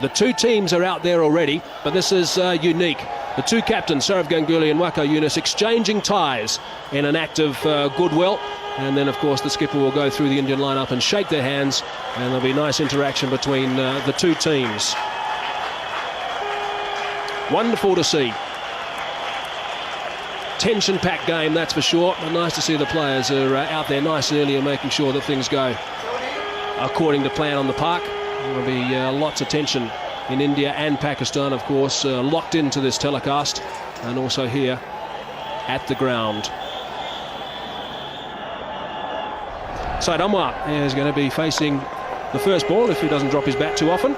The two teams are out there already, but this is unique. The two captains, Saurav Ganguly and Waqar Younis, exchanging ties in an act of goodwill. And then, of course, the skipper will go through the Indian lineup and shake their hands, and there'll be nice interaction between the two teams. Wonderful to see. Tension-packed game, that's for sure, but nice to see the players are out there nice and early and making sure that things go according to plan on the park. There will be lots of tension in India and Pakistan, of course, locked into this telecast, and also here at the ground. Said Anwar is going to be facing the first ball if he doesn't drop his bat too often.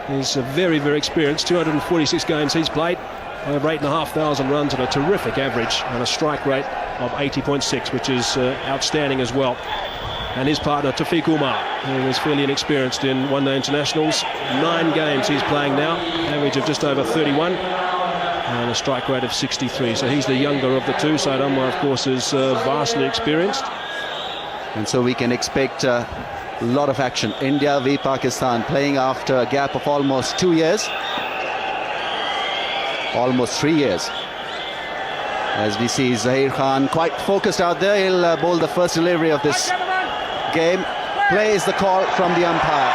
He's very, very experienced. 246 games he's played, over 8,500 runs at a terrific average and a strike rate of 80.6, which is outstanding as well. And his partner Tafiq Umar, who is fairly inexperienced in one-day internationals. 9 games he's playing now, average of just over 31 and a strike rate of 63. So he's the younger of the two. Said Anwar, of course, is vastly experienced. And so we can expect a lot of action. India v Pakistan, playing after a gap of almost 2 years. Almost 3 years. As we see Zahir Khan quite focused out there. He'll bowl the first delivery of this game. Plays the call from the umpire.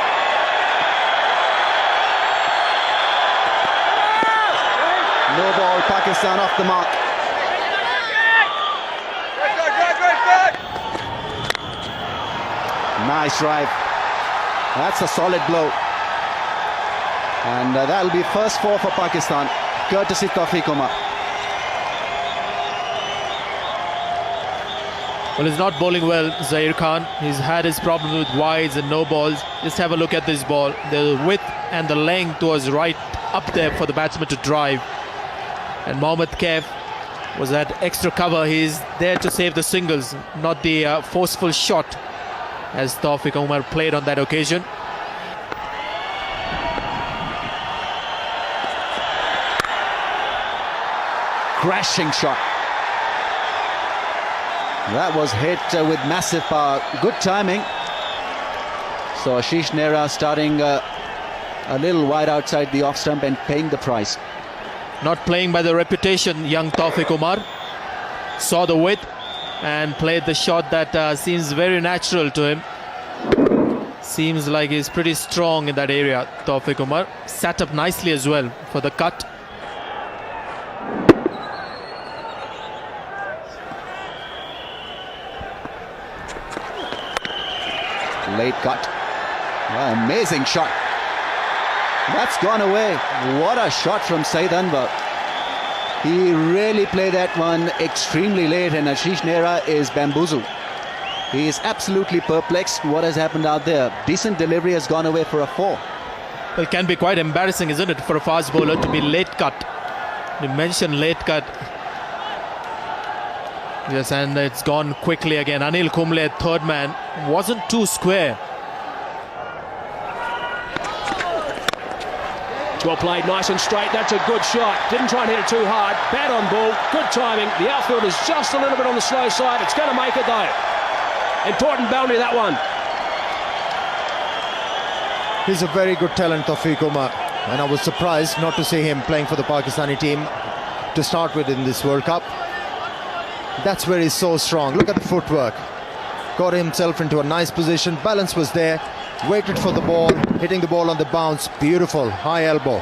No ball, Pakistan off the mark. Nice drive. That's a solid blow. And that'll be first 4 for Pakistan, courtesy Tafiq Umar. Well, he's not bowling well, Zahir Khan. He's had his problem with wides and no balls. Just have a look at this ball. The width and the length was right up there for the batsman to drive. And Mohammad Kaif was at extra cover. He's there to save the singles, not the forceful shot, as Tafiq Umar played on that occasion. Crashing shot. That was hit with massive power. Good timing. So Ashish Nehra starting a little wide outside the off stump and paying the price. Not playing by the reputation, young Tafiq Umar. Saw the width and played the shot that seems very natural to him. Seems like he's pretty strong in that area, Tafiq Umar. Sat up nicely as well for the cut. Late cut. Amazing shot. That's gone away. What a shot from Said Anwar. He really played that one extremely late, and Ashish Nehra is bamboozled. He is absolutely perplexed what has happened out there. Decent delivery has gone away for a 4. Well, it can be quite embarrassing, isn't it, for a fast bowler to be late cut. You mentioned late cut. Yes, and it's gone quickly again. Anil Kumble, third man, wasn't too square. Well played, nice and straight. That's a good shot. Didn't try and hit it too hard. Bat on ball, good timing. The outfield is just a little bit on the slow side. It's going to make it though. Important boundary, that one. He's a very good talent, Tafiq Umar, and I was surprised not to see him playing for the Pakistani team to start with in this World Cup. That's where he's so strong. Look at the footwork. Got himself into a nice position. Balance was there. Waited for the ball. Hitting the ball on the bounce. Beautiful. High elbow.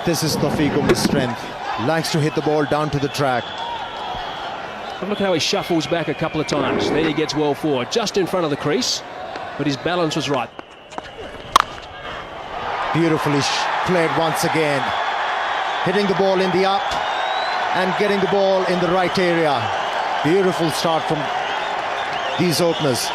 This is Tafiq Umar's strength. Likes to hit the ball down to the track. But look how he shuffles back a couple of times. Then he gets well forward, just in front of the crease. But his balance was right. Beautifully played once again. Hitting the ball in the up and getting the ball in the right area. Beautiful start from these openers.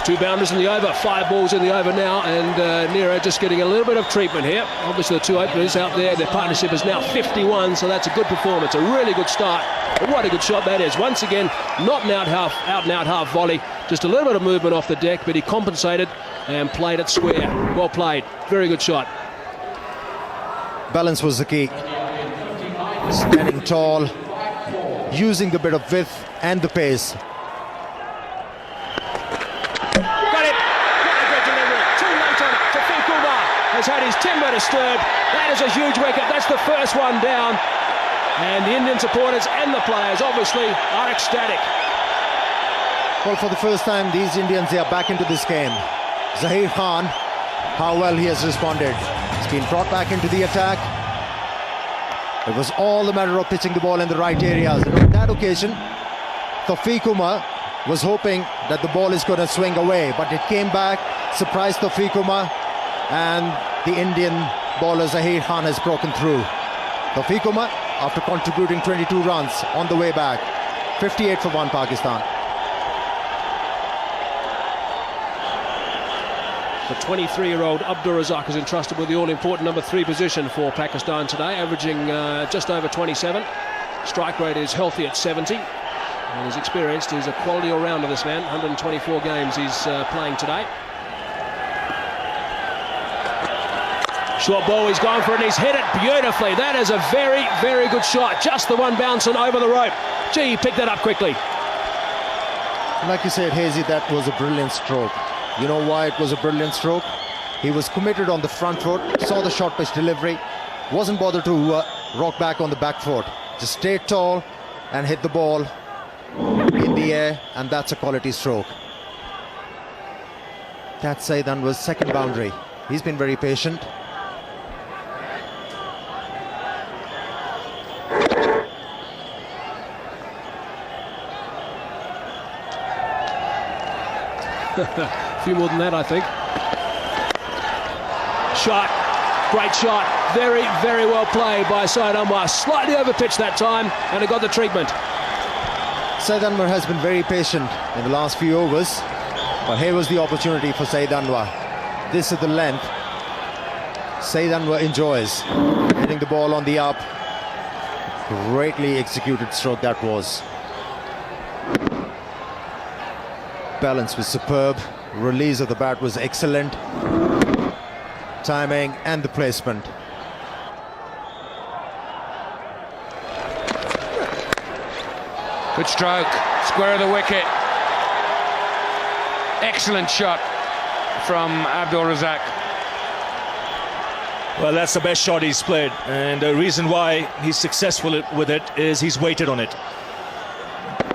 2 boundaries in the over, 5 balls in the over now, and Nehra just getting a little bit of treatment here. Obviously the 2 openers out there, their partnership is now 51, so that's a good performance, a really good start. But what a good shot that is. Once again, not an out and out half volley, just a little bit of movement off the deck, but he compensated and played it square. Well played, very good shot. Balance was the key. Standing tall, using the bit of width and the pace. Got it! What a good delivery. Too late on it. has had his timber disturbed. That is a huge wicket. That's the first one down. And the Indian supporters and the players obviously are ecstatic. Well, for the first time, these Indians, they are back into this game. Zaheer Khan, how well he has responded. He's been brought back into the attack. It was all a matter of pitching the ball in the right areas. And on that occasion, Tawfiq Umar was hoping that the ball is going to swing away, but it came back, surprised Tawfiq Umar, and the Indian bowler Zaheer Khan has broken through. Tawfiq Umar, after contributing 22 runs on the way back, 58 for 1 Pakistan. The 23-year-old Abdul Razak is entrusted with the all-important number 3 position for Pakistan today, averaging just over 27. Strike rate is healthy at 70. And he's experienced. He's a quality all-rounder, this man. 124 games he's playing today. Short ball, he's gone for it and he's hit it beautifully. That is a very, very good shot. Just the one bouncing over the rope. Gee, he picked that up quickly. Like you said, Hazy, that was a brilliant stroke. You know why it was a brilliant stroke? He was committed on the front foot, saw the short pitch delivery, wasn't bothered to rock back on the back foot. Just stayed tall and hit the ball in the air, and that's a quality stroke. That Saeed Anwar's second boundary. He's been very patient. A few more than that, I think. Shot, great shot. Very, very well played by Saeed Anwar. Slightly overpitched that time, and it got the treatment. Saeed Anwar has been very patient in the last few overs, but here was the opportunity for Saeed Anwar. This is the length Saeed Anwar enjoys, hitting the ball on the up. Greatly executed stroke that was. Balance was superb, release of the bat was excellent, timing and the placement. Good stroke, square of the wicket. Excellent shot from Abdul Razak. Well, that's the best shot he's played, and the reason why he's successful with it is he's waited on it.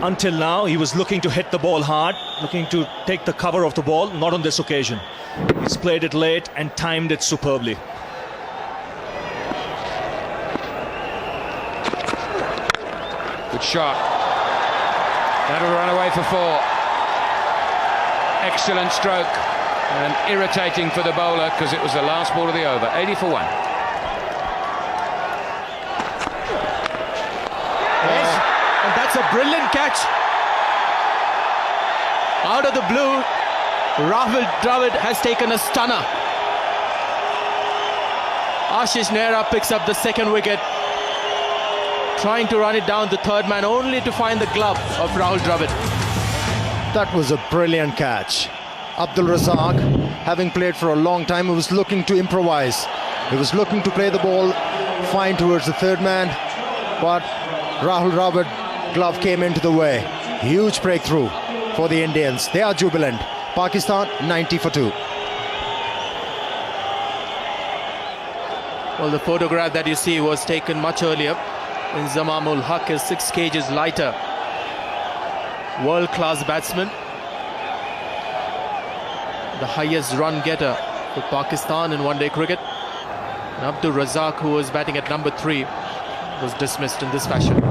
Until now, he was looking to hit the ball hard, looking to take the cover of the ball, not on this occasion. He's played it late and timed it superbly. Good shot. That'll run away for 4. Excellent stroke, and irritating for the bowler because it was the last ball of the over. 80 for 1. And that's a brilliant catch. Out of the blue, Rahul Dravid has taken a stunner. Ashish Nehra picks up the second wicket, trying to run it down the third man, only to find the glove of Rahul Dravid. That was a brilliant catch. Abdul Razak, having played for a long time, he was looking to improvise. He was looking to play the ball fine towards the third man, but Rahul Dravid glove came into the way. Huge breakthrough for the Indians. They are jubilant. Pakistan 90 for 2. Well, the photograph that you see was taken much earlier. Inzamamul Haq is 6 kgs lighter. World-class batsman. The highest run getter for Pakistan in one-day cricket. And Abdul Razak, who was batting at number 3, was dismissed in this fashion.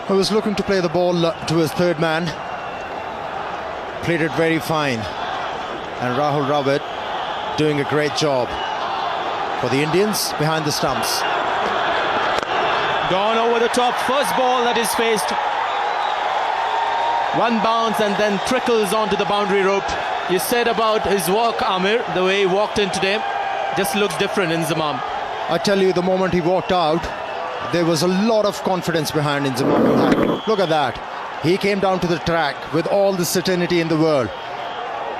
He was looking to play the ball to his third man. Played it very fine. And Rahul Dravid doing a great job for the Indians behind the stumps. Gone over the top. First ball that is faced. One bounce and then trickles onto the boundary rope. You said about his walk, Amir, the way he walked in today, just looks different in Inzamam. I tell you, the moment he walked out, there was a lot of confidence behind Inzamam. Look at that. He came down to the track with all the certainty in the world.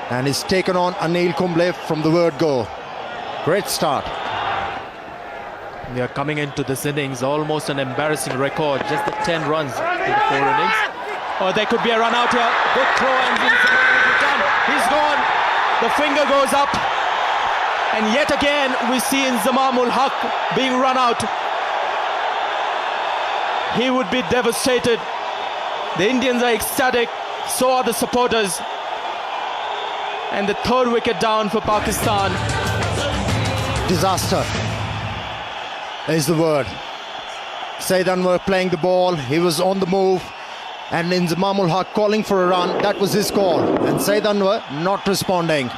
And he's taken on Anil Kumble from the word go. Great start. They are coming into this innings, almost an embarrassing record. Just the 10 runs in the 4 innings. Oh, there could be a run out here. Good throw and Inzamam will be done. He's gone. The finger goes up. And yet again, we see Inzamamul Haq being run out. He would be devastated. The Indians are ecstatic, so are the supporters. And the third wicket down for Pakistan. Disaster is the word. Saeed Anwar playing the ball, he was on the move, and Inzamamul Haq calling for a run. That was his call, and Saeed Anwar not responding.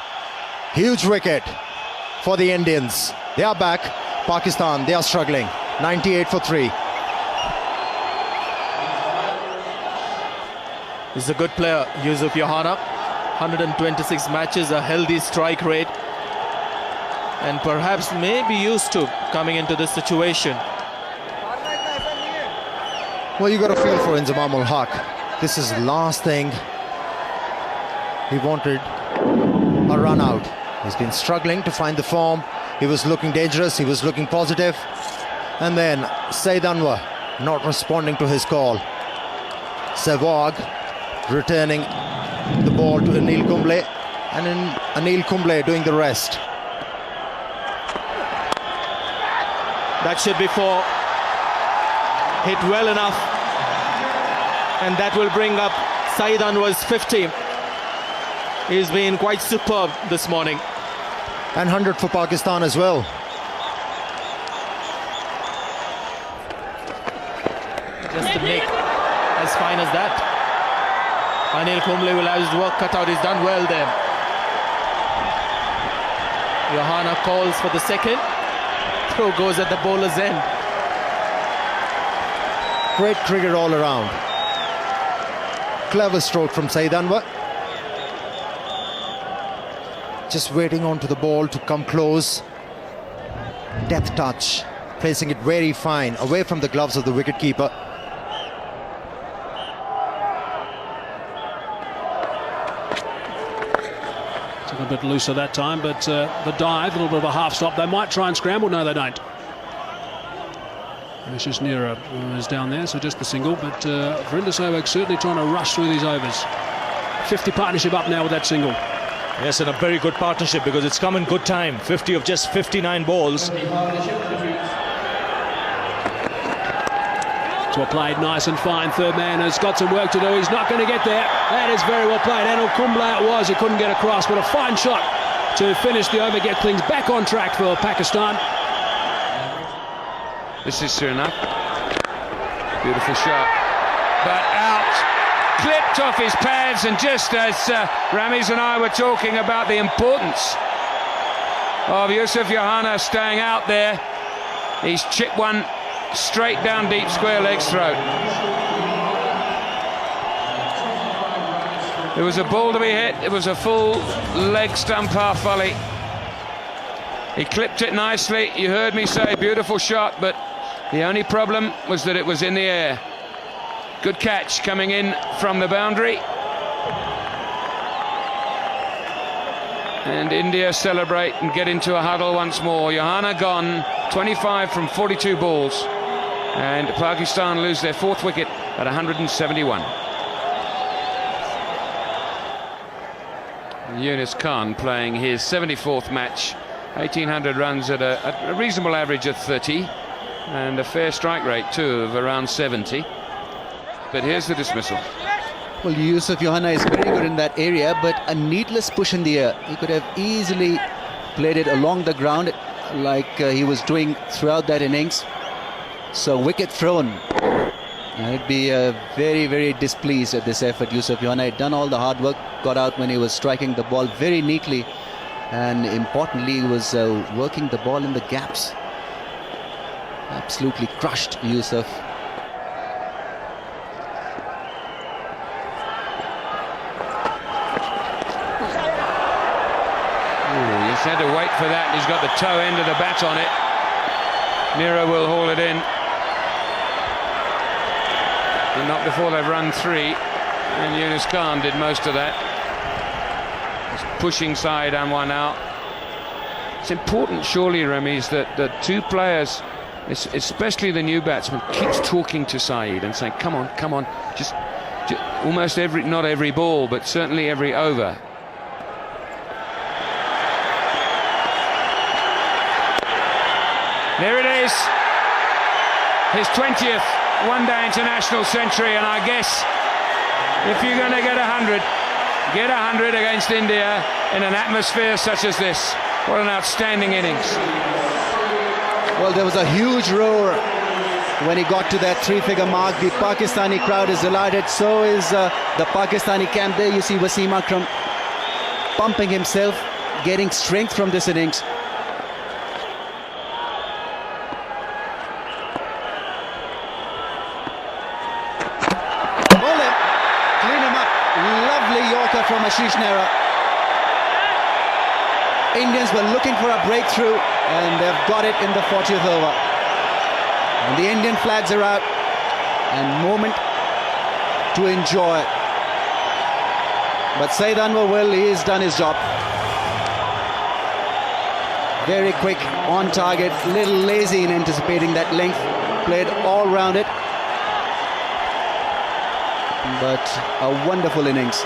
Huge wicket for the Indians. They are back. Pakistan, they are struggling. 98 for 3. He's a good player, Yusuf Yohana. 126 matches, a healthy strike rate, and perhaps may be used to coming into this situation. Well, you got to feel for Inzamamul Haq. This is the last thing he wanted, a run out. He's been struggling to find the form. He was looking dangerous, he was looking positive, and then Saeed Anwar not responding to his call. Sehwag returning the ball to Anil Kumble, and then Anil Kumble doing the rest. That should be 4. Hit well enough, and that will bring up Saeed Anwar's 50. He's been quite superb this morning. And 100 for Pakistan as well. Just a nick as fine as that. Anil Kumble will have his work cut out. He's done well there. Yohana calls for the second. Throw goes at the bowler's end. Great cricket all around. Clever stroke from Saeed Anwar. Just waiting onto the ball to come close. Death touch, placing it very fine, away from the gloves of the wicketkeeper. Took a bit looser that time, but the dive, a little bit of a half stop. They might try and scramble. No, they don't. It's just Nero is down there, so just the single. But Verinder Sehwag certainly trying to rush through these overs. 50 partnership up now with that single. Yes, and a very good partnership because it's come in good time. 50 of just 59 balls. Well played, nice and fine. Third man has got some work to do. He's not going to get there. That is very well played. Anil Kumble it was. He couldn't get across, but a fine shot to finish the over, get things back on track for Pakistan. This is Suriname. Beautiful shot. But out. Clipped off his pads, and just as Ramiz and I were talking about the importance of Yusuf Yohana staying out there, he's chipped one straight down deep square leg's throat. It was a ball to be hit. It was a full leg stump half volley. He clipped it nicely. You heard me say beautiful shot, but the only problem was that it was in the air. Good catch coming in from the boundary. And India celebrate and get into a huddle once more. Yohana gone, 25 from 42 balls. And Pakistan lose their 4th wicket at 171. Yunus Khan playing his 74th match. 1,800 runs at a reasonable average of 30. And a fair strike rate too of around 70. But here's the dismissal. Well, Yusuf Yohana is very good in that area, but a needless push in the air. He could have easily played it along the ground like he was doing throughout that innings. So wicket thrown. I'd be very, very displeased at this effort. Yusuf Yohana had done all the hard work, got out when he was striking the ball very neatly, and importantly he was working the ball in the gaps. Absolutely crushed Yusuf. He's had to wait for that. He's got the toe end of the bat on it. Nero will haul it in. And not before they've run 3. And Yunus Khan did most of that. He's pushing Saeed Anwar now. It's important, surely, Ramiz, that the two players, especially the new batsman, keeps talking to Saeed and saying, come on, come on. Just almost not every ball, but certainly every over. There it is. His 20th one-day international century, and I guess if you're going to get 100, get 100 against India in an atmosphere such as this. What an outstanding innings. Well, there was a huge roar when he got to that three-figure mark. The Pakistani crowd is delighted. So is the Pakistani camp. There you see Wasim Akram pumping himself, getting strength from this innings. Ball him, clean him up. Lovely Yorker from Ashish Nehra. Indians were looking for a breakthrough, and they've got it in the 40th over. And the Indian flags are out, and moment to enjoy. But Saeed Anwar he's done his job. Very quick, on target, little lazy in anticipating that length. Played all round it. But a wonderful innings.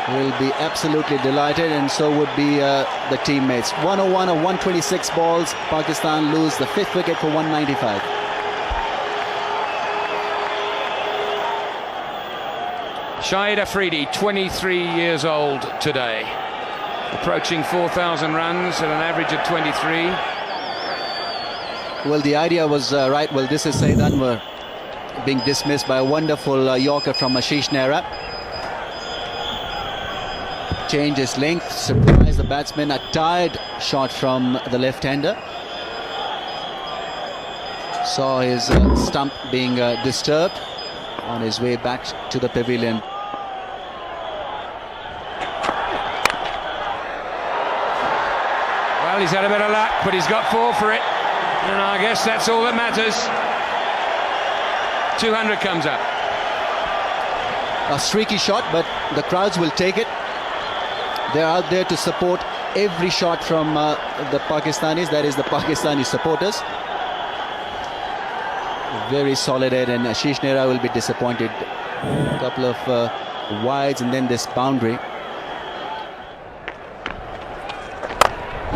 Will be absolutely delighted, and so would be the teammates. 101 of 126 balls. Pakistan lose the 5th wicket for 195. Shahid Afridi, 23 years old today, approaching 4,000 runs at an average of 23. Well, the idea was right. Well, this is Saeed Anwar being dismissed by a wonderful Yorker from Ashish Nehra. Change his length, surprise the batsman. A tired shot from the left-hander. Saw his stump being disturbed on his way back to the pavilion. Well, he's had a bit of luck, but he's got 4 for it, and I guess that's all that matters. 200 comes up. A streaky shot, but the crowds will take it. They're out there to support every shot from the Pakistanis, that is the Pakistani supporters. Very solid head, and Ashish Nehra will be disappointed. A couple of wides and then this boundary.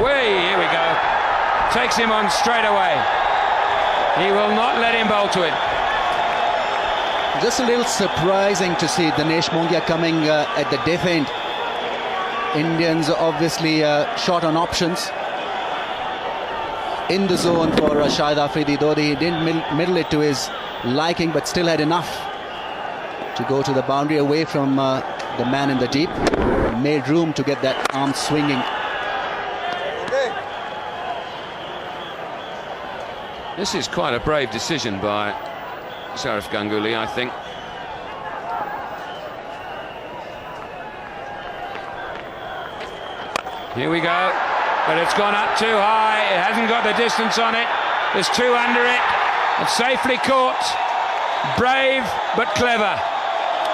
Way, here we go. Takes him on straight away. He will not let him bowl to it. Just a little surprising to see Dinesh Mongia coming at the death end. Indians obviously short on options in the zone for Shahid Afridi, though he didn't middle it to his liking, but still had enough to go to the boundary away from the man in the deep. Made room to get that arm swinging. This is quite a brave decision by Sourav Ganguly, I think. Here we go, but it's gone up too high. It hasn't got the distance on it. There's 2 under it. It's safely caught. Brave but clever,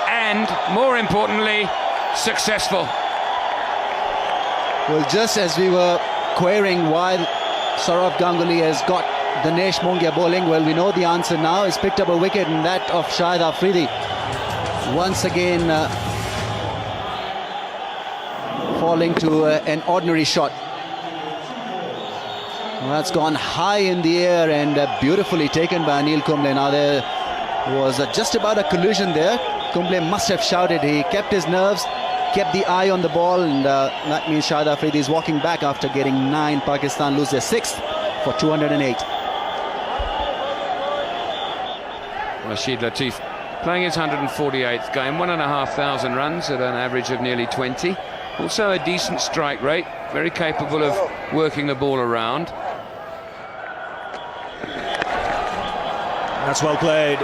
and more importantly, successful. Well, just as we were querying why Sourav Ganguly has got Dinesh Mongia bowling, well, we know the answer now. He's picked up a wicket, and that of Shahid Afridi. Once again falling to an ordinary shot. Well, that's gone high in the air and beautifully taken by Anil Kumble. Now there was just about a collision there. Kumble must have shouted. He kept his nerves, kept the eye on the ball, and that means Shahid Afridi is walking back after getting 9. Pakistan lose their 6th for 208. Rashid Latif playing his 148th game, 1,500 runs at an average of nearly 20. Also a decent strike rate, very capable of working the ball around. That's well played.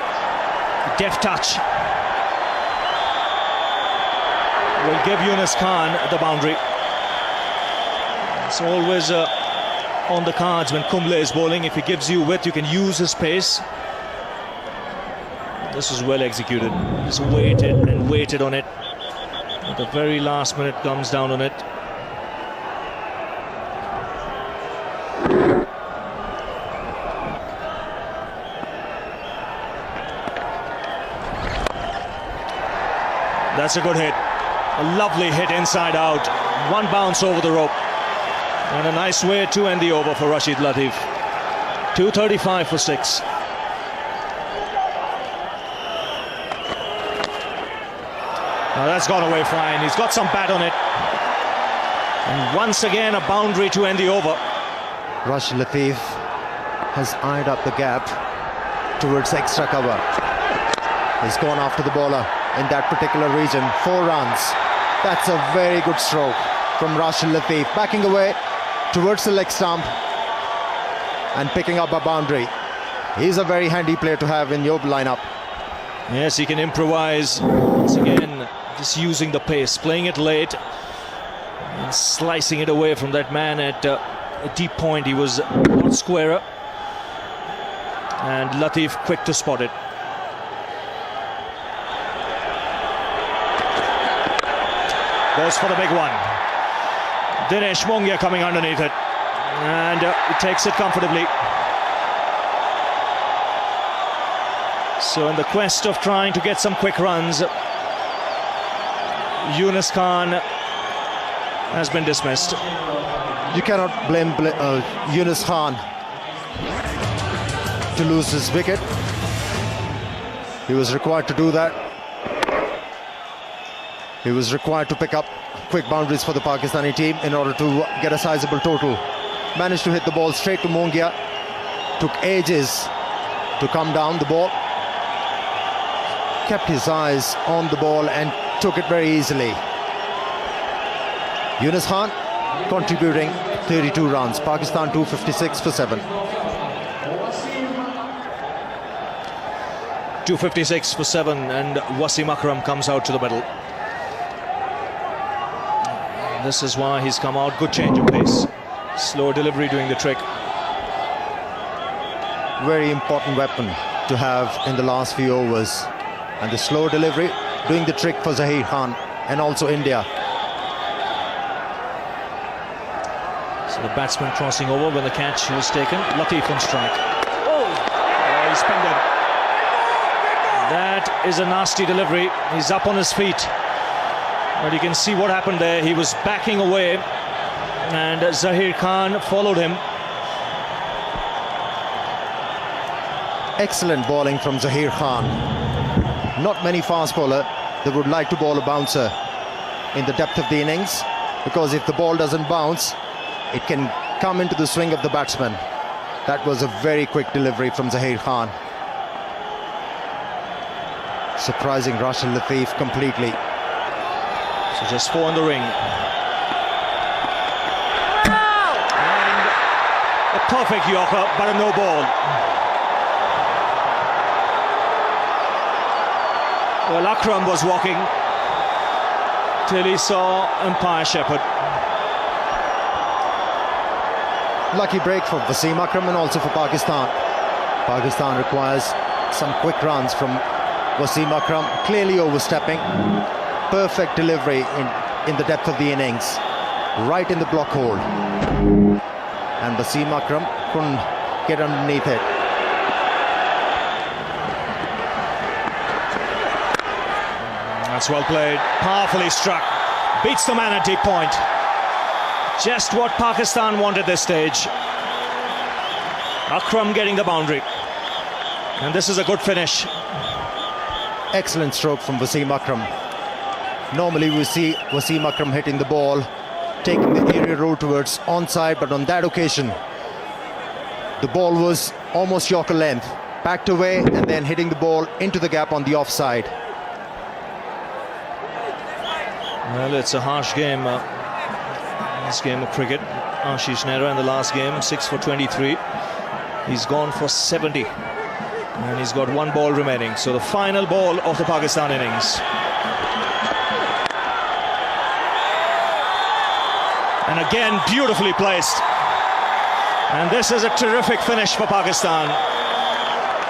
Deft touch. Will give Yunus Khan the boundary. It's always on the cards when Kumble is bowling. If he gives you width, you can use his pace. This is well executed. Just waited and waited on it. At the very last minute comes down on it. That's a good hit. A lovely hit inside out. One bounce over the rope. And a nice way to end the over for Rashid Latif. 2:35 for 6. Now that's gone away fine. He's got some bat on it. And once again a boundary to end the over. Rashid Latif has eyed up the gap towards extra cover. He's gone after the bowler in that particular region. 4 runs. That's a very good stroke from Rashid Latif, backing away towards the leg stump and picking up a boundary. He's a very handy player to have in your lineup. Yes, he can improvise. Once again, just using the pace, playing it late and slicing it away from that man at a deep point. He was a lot squarer, and Latif quick to spot it. Goes for the big one. Dinesh Mongia coming underneath it, and he takes it comfortably. So in the quest of trying to get some quick runs, Yunus Khan has been dismissed. You cannot blame Yunus Khan to lose his wicket. He was required to do that. He was required to pick up quick boundaries for the Pakistani team in order to get a sizable total. Managed to hit the ball straight to Mongia. Took ages to come down the ball. Kept his eyes on the ball and took it very easily. Yunus Khan contributing 32 runs. Pakistan 256 for 7. 256 for 7, and Wasim Akram comes out to the middle. This is why he's come out. Good change of pace. Slow delivery doing the trick. Very important weapon to have in the last few overs. And the slow delivery doing the trick for Zaheer Khan and also India. So the batsman crossing over when the catch was taken. Latif on strike. Oh, he's pinned it. That is a nasty delivery. He's up on his feet. But you can see what happened there. He was backing away and Zaheer Khan followed him. Excellent bowling from Zaheer Khan. Not many fast bowler that would like to bowl a bouncer in the depth of the innings, because if the ball doesn't bounce, it can come into the swing of the batsman. That was a very quick delivery from Zaheer Khan. Surprising Rashid Latif completely. So just 4 in the ring. And a perfect Yorker, but a no ball. Well, Akram was walking till he saw umpire Shepherd. Lucky break for Wasim Akram and also for Pakistan. Pakistan requires some quick runs from Wasim Akram, clearly overstepping. Perfect delivery in the depth of the innings, right in the block hole. And Wasim Akram couldn't get underneath it. That's well played, powerfully struck, beats the man at deep point. Just what Pakistan wanted this stage. Akram getting the boundary, and this is a good finish. Excellent stroke from Wasim Akram. Normally we see Wasim Akram hitting the ball, taking the aerial route towards onside, but on that occasion the ball was almost Yorker length, backed away and then hitting the ball into the gap on the offside. Well, it's a harsh game, this game of cricket. Ashish Nehra in the last game, 6 for 23. He's gone for 70 and he's got 1 ball remaining. So the final ball of the Pakistan innings. And again, beautifully placed. And this is a terrific finish for Pakistan.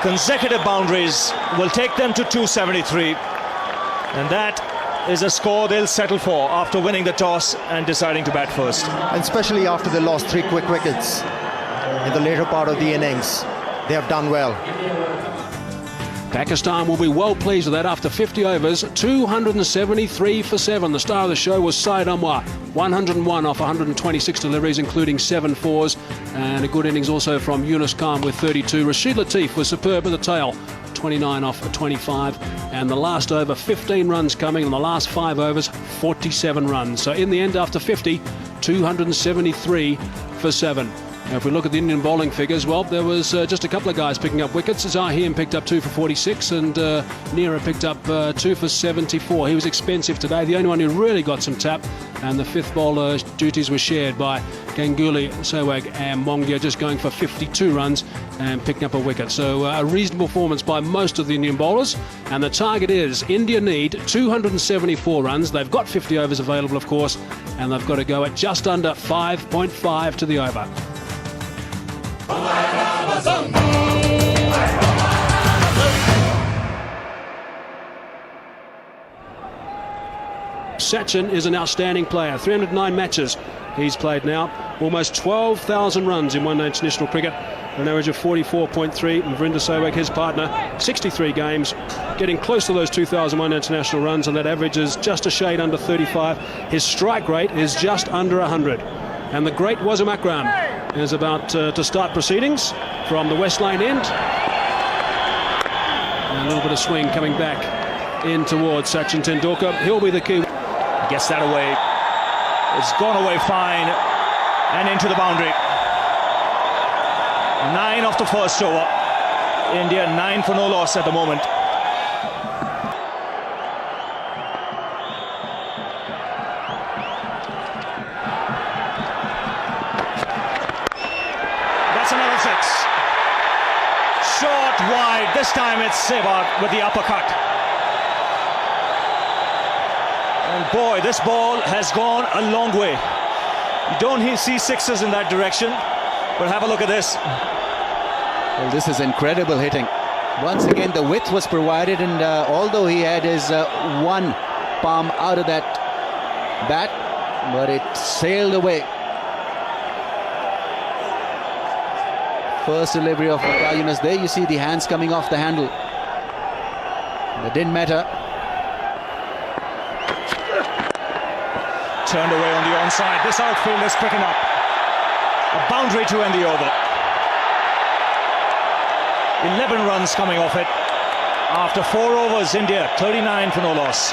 Consecutive boundaries will take them to 273. And that is a score they'll settle for after winning the toss and deciding to bat first. And especially after they lost 3 quick wickets in the later part of the innings. They have done well. Pakistan will be well pleased with that after 50 overs, 273 for 7. The star of the show was Syed Anwar, 101 off 126 deliveries, including 7 fours, and a good innings also from Yunus Khan with 32. Rashid Latif was superb at the tail, 29 off 25, and the last over 15 runs coming, and the last 5 overs 47 runs. So in the end, after 50, 273 for 7. Now, if we look at the Indian bowling figures, well, there was just a couple of guys picking up wickets. Zaheem picked up 2 for 46 and Nira picked up 2 for 74. He was expensive today, the only one who really got some tap, and the fifth bowler's duties were shared by Ganguly, Sehwag and Mongia, just going for 52 runs and picking up a wicket. So a reasonable performance by most of the Indian bowlers, and the target is India need 274 runs. They've got 50 overs available, of course, and they've got to go at just under 5.5 to the over. Sachin is an outstanding player. 309 matches he's played now. Almost 12,000 runs in one-day international cricket. An average of 44.3. And Vrinder Sehwag, his partner, 63 games, getting close to those 2,001 international runs, and that average is just a shade under 35. His strike rate is just under 100. And the great Wasim Akram is about to start proceedings from the West Lane end. And a little bit of swing coming back in towards Sachin Tendulkar. He'll be the key. Gets that away. It's gone away fine and into the boundary. 9 off the first over. India 9 for no loss at the moment. That's another 6. Short wide. This time it's Sehwag with the uppercut. And boy, this ball has gone a long way. You don't see sixes in that direction, but have a look at this. Well, this is incredible hitting. Once again, the width was provided, and although he had his one palm out of that bat, but it sailed away. First delivery of Yunus. There you see the hands coming off the handle. It didn't matter. Turned away on the onside. This outfield is quick enough. A boundary to end the over. 11 runs coming off it. After 4 overs, India 39 for no loss.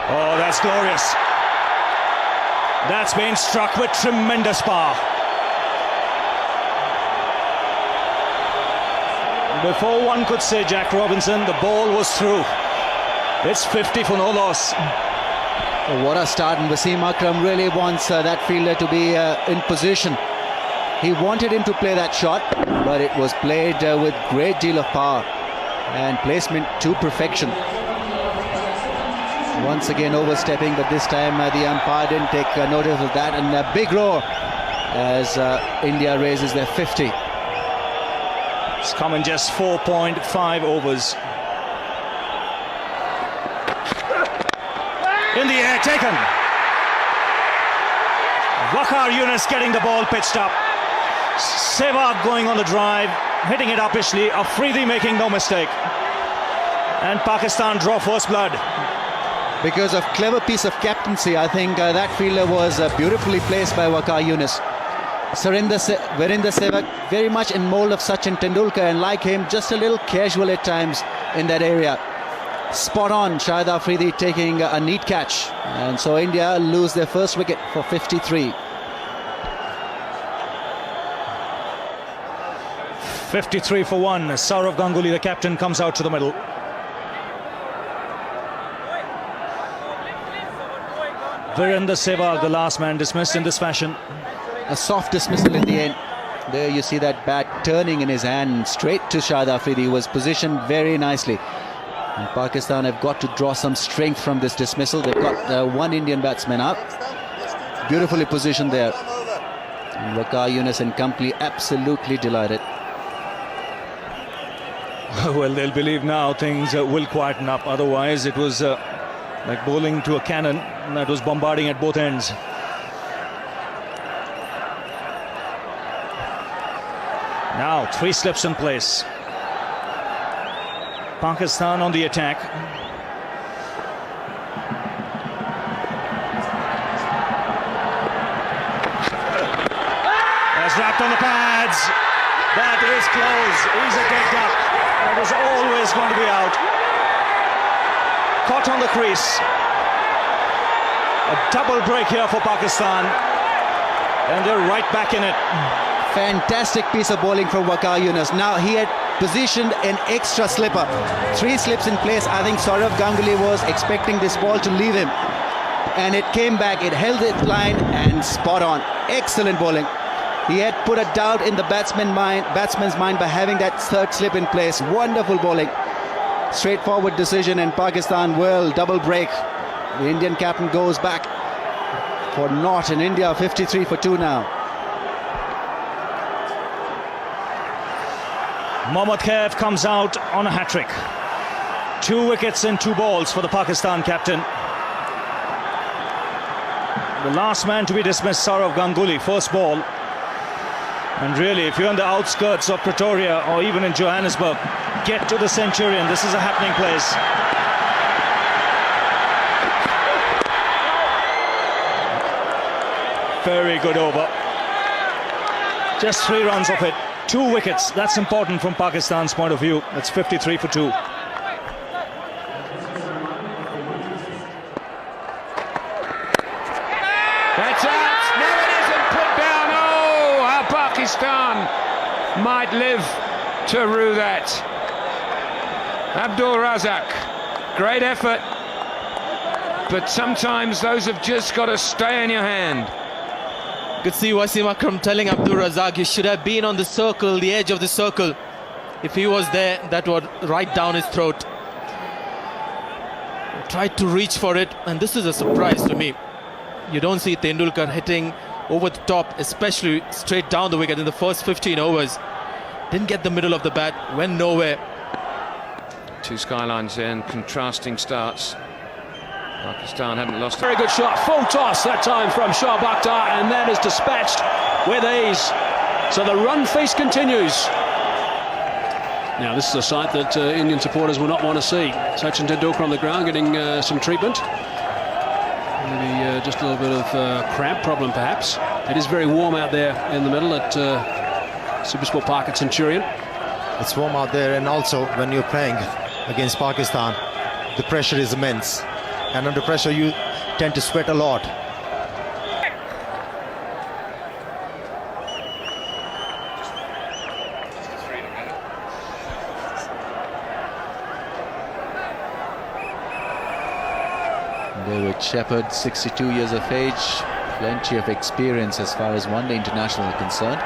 Oh, that's glorious. That's been struck with tremendous power. Before one could say Jack Robinson, the ball was through. It's 50 for no loss. Oh, what a start, and Wasim Akram really wants that fielder to be in position. He wanted him to play that shot, but it was played with great deal of power and placement to perfection. Once again overstepping, but this time the umpire didn't take notice of that, and a big roar as India raises their 50. It's come in just 4.5 overs. In the air, taken. Waqar Yunus getting the ball pitched up. Sehwag going on the drive, hitting it uppishly. Afridi making no mistake. And Pakistan draw first blood. Because of clever piece of captaincy, I think that fielder was beautifully placed by Waqar Yunus. Virender Sehwag very much in mold of Sachin Tendulkar, and like him, just a little casual at times in that area. Spot on, Shahid Afridi taking a neat catch, and so India lose their first wicket for 53. 53 for 1. Sourav Ganguly, the captain, comes out to the middle. Virender Sehwag, the last man, dismissed in this fashion. A soft dismissal in the end. There you see that bat turning in his hand straight to Shahid Afridi. He was positioned very nicely. And Pakistan have got to draw some strength from this dismissal. They've got one Indian batsman out. Beautifully positioned there. And Waqar Yunus and company absolutely delighted. Well, they'll believe now things will quieten up. Otherwise, it was like bowling to a cannon that was bombarding at both ends. Now 3 slips in place. Pakistan on the attack. That's wrapped on the pads. That is close. Easy picked up. That was always going to be out. Caught on the crease. A double break here for Pakistan. And they're right back in it. Fantastic piece of bowling from Waqar Younis. Now he had positioned an extra slipper. 3 slips in place. I think Saurav Ganguly was expecting this ball to leave him. And it came back. It held its line and spot on. Excellent bowling. He had put a doubt in the batsman's mind by having that 3rd slip in place. Wonderful bowling. Straightforward decision, and Pakistan will double break. The Indian captain goes back for naught in India. 53 for 2 now. Mohammad Kaif comes out on a hat-trick. 2 wickets in 2 balls for the Pakistan captain. The last man to be dismissed, Saurav Ganguly, first ball. And really, if you're on the outskirts of Pretoria or even in Johannesburg, get to the Centurion. This is a happening place. Very good over. Just 3 runs of it. 2 wickets. That's important from Pakistan's point of view. That's 53 for 2. That's out. No, it isn't put down. Oh, how Pakistan might live to rue that. Abdul Razak, great effort, but sometimes those have just got to stay in your hand. Could see Wasim Akram telling Abdul Razak, you should have been on the circle, the edge of the circle. If he was there, that would right down his throat. Tried to reach for it, and this is a surprise to me. You don't see Tendulkar hitting over the top, especially straight down the wicket in the first 15 overs. Didn't get the middle of the bat, went nowhere. 2 skylines here and contrasting starts. Pakistan haven't lost. Very good shot, full toss that time from Shah Bakhtar, and that is dispatched with ease. So the run feast continues. Now this is a sight that Indian supporters will not want to see. Sachin Tendulkar on the ground getting some treatment. Maybe just a little bit of cramp problem perhaps. It is very warm out there in the middle at Supersport Park at Centurion. It's warm out there, and also when you're playing against Pakistan, the pressure is immense. And under pressure you tend to sweat a lot. David Shepherd, 62 years of age, plenty of experience as far as one-day international is concerned.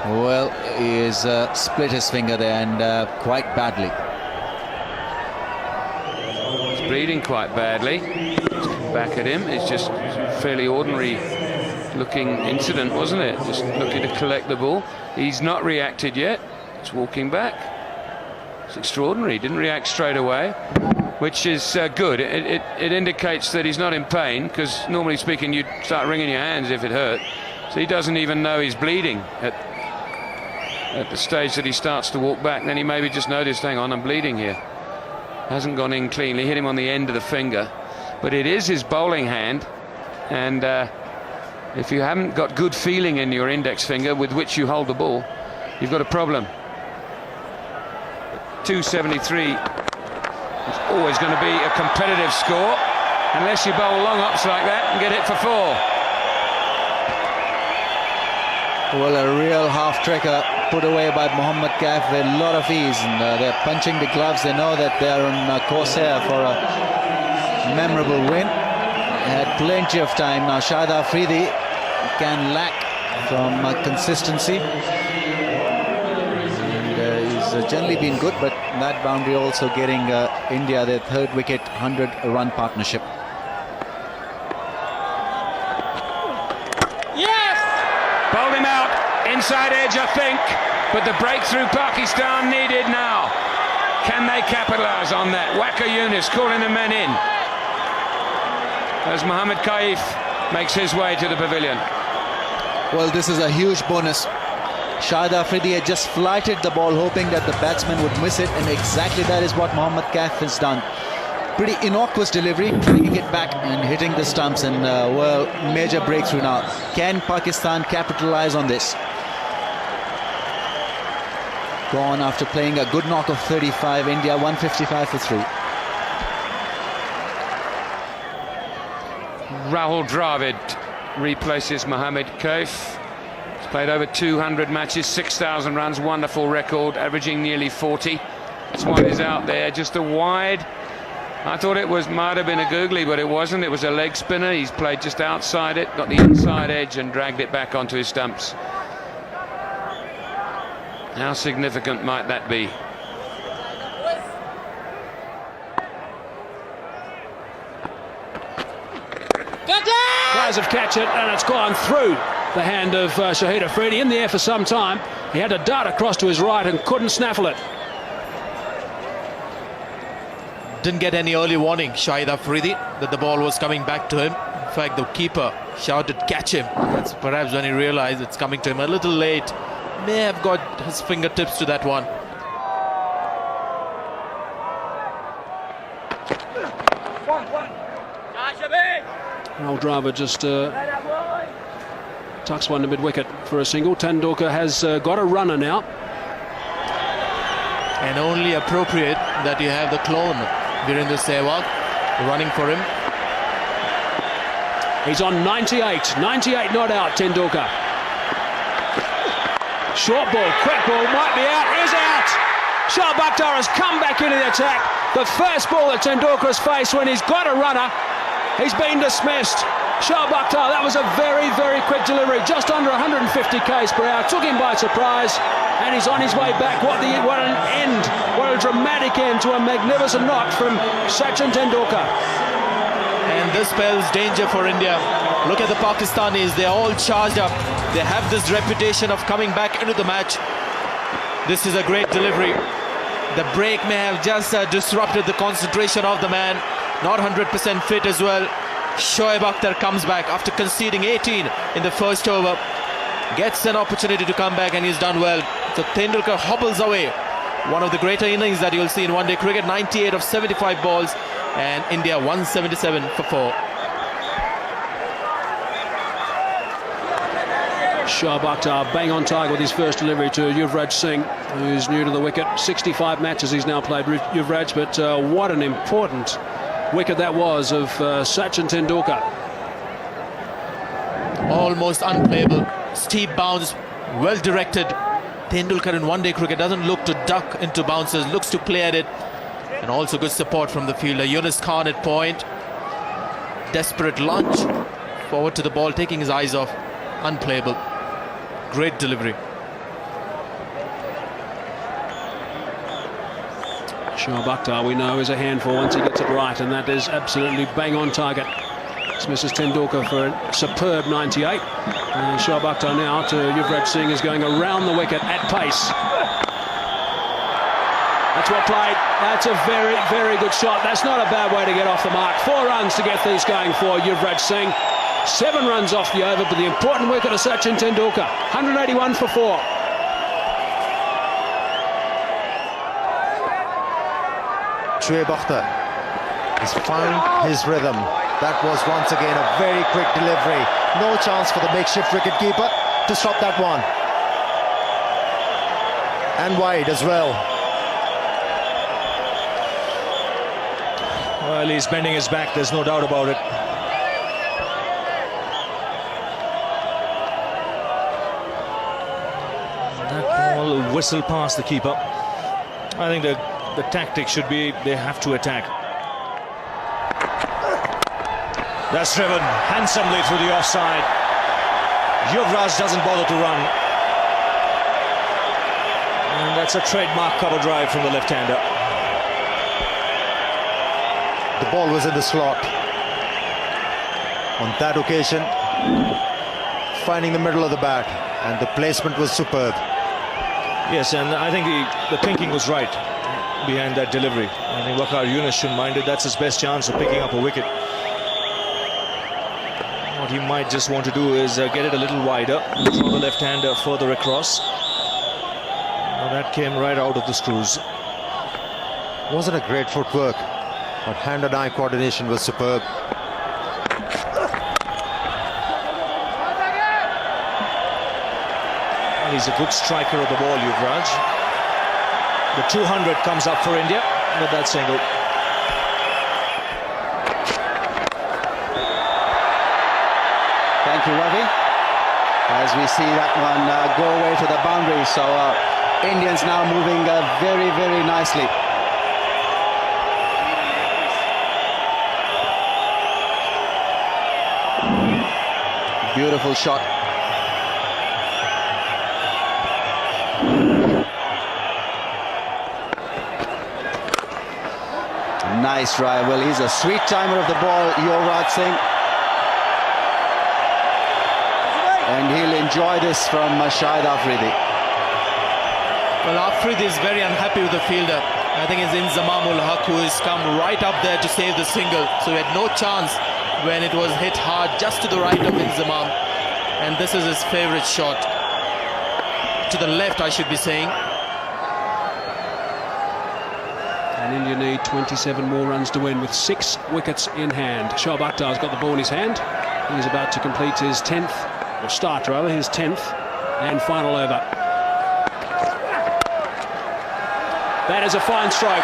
Well, he has split his finger there, and quite badly. He's bleeding quite badly. Back at him. It's just a fairly ordinary looking incident, wasn't it? Just looking to collect the ball. He's not reacted yet. It's walking back. It's extraordinary. Didn't react straight away, which is good. It indicates that he's not in pain, because normally speaking you'd start wringing your hands if it hurt. So he doesn't even know he's bleeding at the stage that he starts to walk back. Then he maybe just noticed, hang on, I'm bleeding here. Hasn't gone in cleanly, hit him on the end of the finger. But it is his bowling hand, and if you haven't got good feeling in your index finger with which you hold the ball, you've got a problem. 273 is always going to be a competitive score, unless you bowl long ups like that and get it for 4. Well, a real half-tricker put away by Mohammad Kaif with a lot of ease, and they're punching the gloves. They know that they're on course here for a memorable win. They had plenty of time. Now Shahid Afridi can lack from consistency, and he's generally been good, but that boundary also getting India their 3rd wicket, 100-run partnership. Bowled him out, inside edge I think, but the breakthrough Pakistan needed now. Can they capitalise on that? Waka Yunus calling the men in as Mohammed Kaif makes his way to the pavilion. Well, this is a huge bonus. Shahid Afridi had just flighted the ball hoping that the batsman would miss it, and exactly that is what Mohammed Kaif has done. Pretty innocuous delivery, taking it back and hitting the stumps, and well, major breakthrough now. Can Pakistan capitalise on this? Gone after playing a good knock of 35, India 155 for 3. Rahul Dravid replaces Mohammed Kaif. He's played over 200 matches, 6,000 runs, wonderful record, averaging nearly 40. This one is out there, just a wide. I thought it might have been a googly, but it wasn't. It was a leg spinner. He's played just outside it, got the inside edge and dragged it back onto his stumps. How significant might that be? Players have catch it, and it's gone through the hand of Shahid Afridi. In the air for some time. He had to dart across to his right and couldn't snaffle it. Didn't get any early warning, Shahid Afridi, that the ball was coming back to him. In fact, the keeper shouted, "Catch him." That's perhaps when he realized it's coming to him a little late. May have got his fingertips to that one. Rahul Dravid just tucks one to mid-wicket for a single. Tendulkar has got a runner now. And only appropriate that you have the clone, Virendra Sehwag, running for him. He's on 98 not out, Tendulkar. Short ball, quick ball, might be out, is out! Shoaib Akhtar has come back into the attack. The first ball that Tendulkar has faced when he's got a runner, he's been dismissed. Shoaib Akhtar, that was a very, very quick delivery, just under 150 k's per hour, took him by surprise, and he's on his way back. What an end, what a dramatic end to a magnificent knock from Sachin Tendulkar. And this spells danger for India. Look at the Pakistanis, they're all charged up. They have this reputation of coming back into the match. This is a great delivery. The break may have just disrupted the concentration of the man. Not 100% fit as well. Shoaib Akhtar comes back after conceding 18 in the first over. Gets an opportunity to come back, and he's done well. So Tendulkar hobbles away. One of the greater innings that you'll see in one-day cricket. 98 of 75 balls, and India 177 for 4. Shoaib Akhtar bang on target with his first delivery to Yuvraj Singh, who's new to the wicket. 65 matches he's now played, Yuvraj, but what an important wicket that was of Sachin Tendulkar. Almost unplayable. Steep bounce, well directed. Tendulkar in one-day cricket doesn't look to duck into bounces, looks to play at it. And also good support from the fielder. Yunus Khan at point. Desperate lunge. Forward to the ball, taking his eyes off. Unplayable. Great delivery. Shoaib Akhtar, we know, is a handful once he gets it right, and that is absolutely bang on target. This misses Tendulkar for a superb 98. And Shoaib Akhtar now to Yuvraj Singh is going around the wicket at pace. That's well played. That's a very, very good shot. That's not a bad way to get off the mark. 4 runs to get these going for Yuvraj Singh. 7 runs off the over, but the important wicket of Sachin Tendulkar. 181 for 4. Shoaib Akhtar has found his rhythm. That was once again a very quick delivery. No chance for the makeshift wicketkeeper to stop that one. And wide as well. Well, he's bending his back, there's no doubt about it. That ball whistled past the keeper. I think the tactic should be they have to attack. That's driven handsomely through the offside. Yuvraj doesn't bother to run. And that's a trademark cover drive from the left-hander. The ball was in the slot. On that occasion, finding the middle of the bat, and the placement was superb. Yes, and I think the thinking was right. behind that delivery. I think Waqar Younis shouldn't mind it. That's his best chance of picking up a wicket. What he might just want to do is get it a little wider, throw the left-hander further across. Well, that came right out of the screws. Wasn't a great footwork, but hand and eye coordination was superb. Well, he's a good striker of the ball, Yuvraj. The 200 comes up for India with that single. Thank you, Ravi. As we see that one go away to the boundary, so Indians now moving very, very nicely. Beautiful shot. Nice drive. Well, he's a sweet timer of the ball, Yuvraj Singh. And he'll enjoy this from Shahid Afridi. Well, Afridi is very unhappy with the fielder. I think it's Inzamam ul Haq who has come right up there to save the single. So he had no chance when it was hit hard just to the right of Inzamam. And this is his favourite shot. To the left, I should be saying. And India need 27 more runs to win with 6 wickets in hand. Shoaib Akhtar's got the ball in his hand. He's about to complete his 10th, or start rather, his 10th and final over. That is a fine stroke.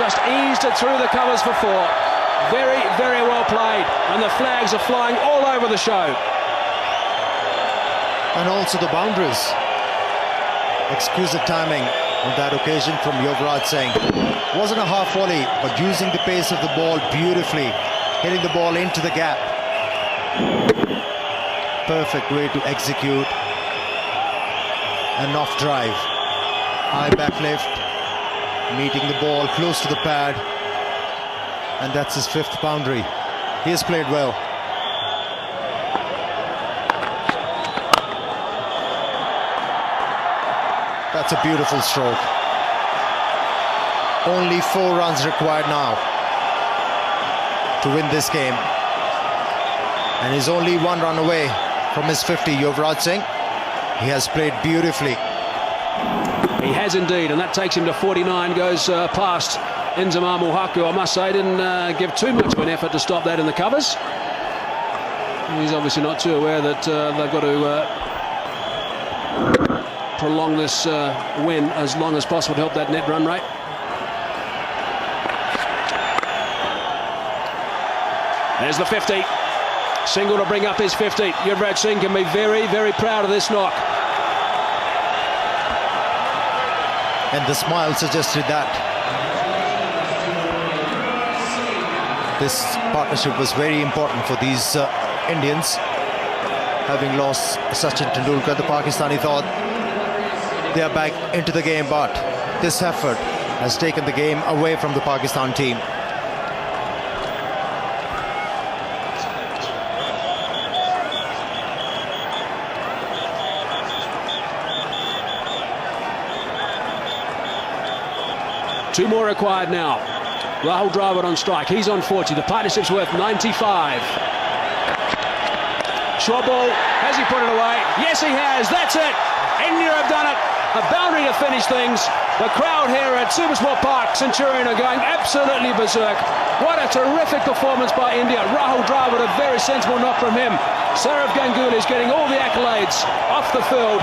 Just eased it through the covers for 4. Very, very well played. And the flags are flying all over the show. And also the boundaries. Exquisite timing on that occasion from Yuvraj Singh. Wasn't a half volley, but using the pace of the ball beautifully, hitting the ball into the gap. Perfect way to execute an off drive. High back lift, meeting the ball close to the pad, and that's his 5th boundary. He has played well. That's a beautiful stroke. Only 4 runs required now to win this game. And he's only 1 run away from his 50, Yuvraj Singh. He has played beautifully. He has indeed, and that takes him to 49, goes past Inzamam ul Haq, who I must say didn't give too much of an effort to stop that in the covers. He's obviously not too aware that they've got to prolong this win as long as possible to help that net run rate. There's the 50. Single to bring up his 50. Yuvraj Singh can be very, very proud of this knock. And the smile suggested that. This partnership was very important for these Indians. Having lost Sachin Tendulkar, the Pakistani thought they are back into the game, but this effort has taken the game away from the Pakistan team. Two more required now. Rahul Dravid on strike. He's on 40. The partnership's worth 95. Short ball. Has he put it away? Yes, he has. That's it. India have done it. A boundary to finish things. The crowd here at Supersport Park, Centurion, are going absolutely berserk. What a terrific performance by India. Rahul Dravid, a very sensible knock from him. Saurav Ganguly is getting all the accolades off the field.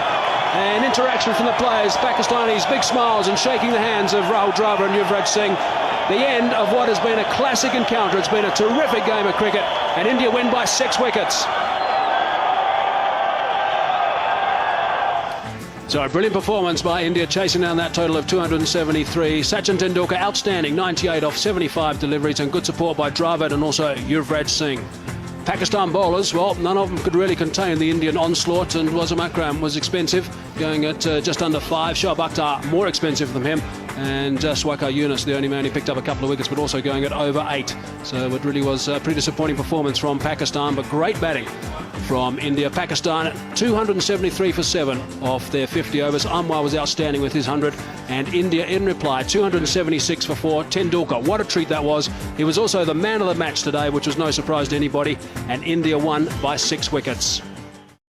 And interaction from the players. Pakistanis, big smiles and shaking the hands of Rahul Dravid and Yuvraj Singh. The end of what has been a classic encounter. It's been a terrific game of cricket. And India win by 6 wickets. So a brilliant performance by India, chasing down that total of 273. Sachin Tendulkar outstanding, 98 off 75 deliveries, and good support by Dravid and also Yuvraj Singh. Pakistan bowlers, well, none of them could really contain the Indian onslaught, and Wasim Akram was expensive, going at just under 5. Shoaib Akhtar more expensive than him. and Swakar Yunus, the only man who picked up a couple of wickets, but also going at over 8. So it really was a pretty disappointing performance from Pakistan, but great batting from India. Pakistan 273 for 7 off their 50 overs. Anwar was outstanding with his 100, and India in reply 276 for 4. Tendulkar, what a treat that was. He was also the man of the match today, which was no surprise to anybody, and India won by 6 wickets.